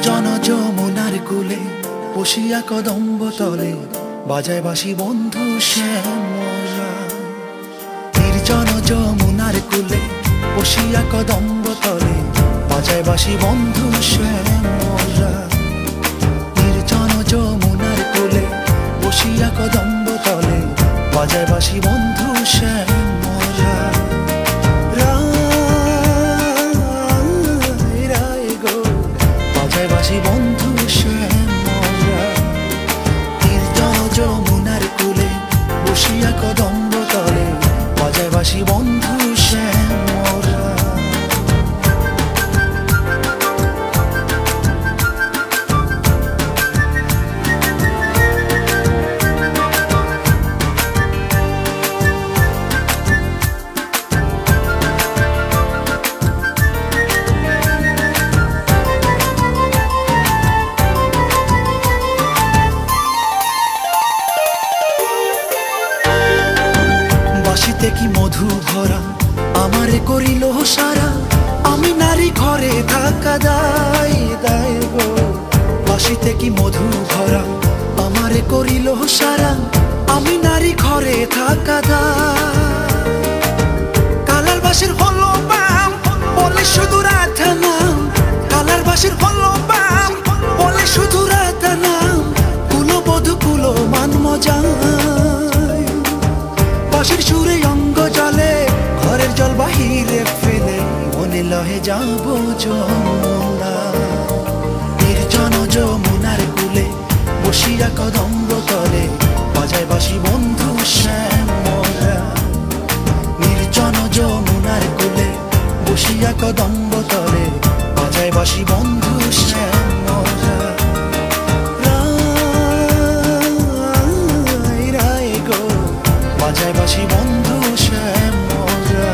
নির্জন যমুনার কূলে বসিয়া কদম্ব তলে বাজায় বাঁশি বন্ধু শ্যামরা। নির্জন যমুনার কূলে বসিয়া কদম্ব তলে বাজায় বাঁশি বন্ধু শ্যামরা। নির্জন যমুনার কূলে বসিয়া কদম্ব তলে বাজায় বাঁশি বন্ধু শ্যামরা। বাজায় বাঁশি বন্ধু শ্যামরা। নির্জন যমুনার কূলে বসিয়া কদম্ব তলে বাজায় বাঁশি বন্ধু শ্যামরা। বাঁশিতে কি মধু ভরা আমারে করিল সারা, আমি নারী ঘরে থাকা দায় দায় গো। বাঁশিতে কি মধু ভরা আমারে করিল সারা, আমি নারী ঘরে থাকা দায়। কালার বাঁশির হলো বাম বলে শুধু রাধা নাম, কালার বাঁশির হলো বাম বলে শুধু রাধা নাম। কুলো বধু কুলো মান মজা, বাঁশির সুরে অঙ্গ জলে ঘরের জল বাহিরে ফেলে মনে লহে যাব যমুনা। নির্জন যমুনার কূলে বসিয়া কদম্ব তলে বাজায় বাঁশি বন্ধু শ্যামরা। নির্জন যমুনার কূলে বসিয়া কদম্ব তলে বাজায় বাঁশি বন্ধু শ্যামরা। বাজায় বাঁশি বন্ধু শ্যামরা।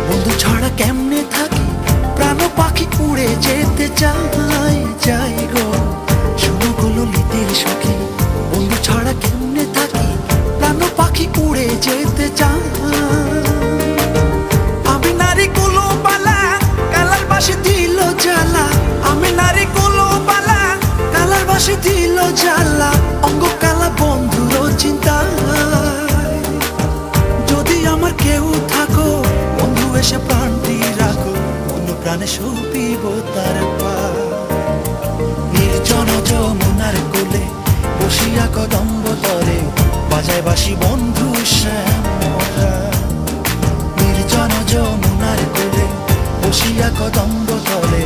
বন্ধু ছাড়া কেমনে থাকি, প্রাণ পাখি উড়ে যেতে চাই যাই গো। শুনো গো লিতের সখী, বন্ধু ছাড়া কেমনে থাকি, প্রাণ পাখি উড়ে যেতে চাই। আমি নারী কুলো বালা কালার বাঁশি দিল জ্বালা, আমি নারী কুলো বালা কালার বাঁশি দিল জ্বালা। অঙ্গ কালা বন্ধুর চিন্তা, যদি আমার কেউ থাকো বন্ধু এসে প্রাণটি রাখো, অন্য প্রাণে সপিব তার পা। নির্জন যমুনার কূলে বসিয়া কদম্ব তলে বাজায় বাঁশি বন্ধু শ্যামরা। নির্জন যমুনার কূলে বসিয়া কদম্ব তলে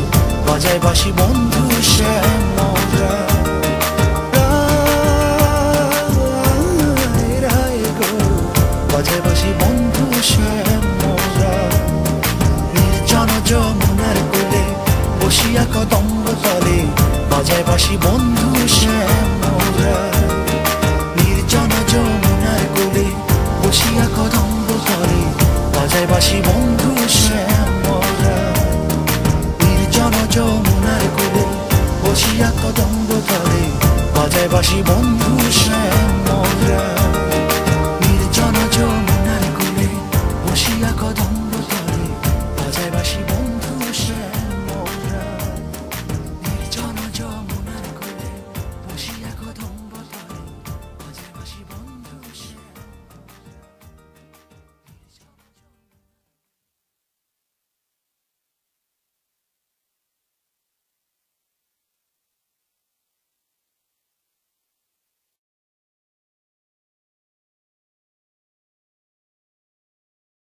বাজায় বাঁশি বন্ধু শ্যামরা। বাজায় বাঁশি বন্ধু শ্যামরা। নির্জন যমুনার কূলে বসিয়া কদম্ব তলে বাজায় বাঁশি বন্ধু শ্যামরা। নির্জন যমুনার কূলে বসিয়া কদম্ব তলে বাজায় বাঁশি বন্ধু শ্যামরা। নির্জন যমুনার কূলে বসিয়া কদম্ব তলে বাজায় বাঁশি বন্ধু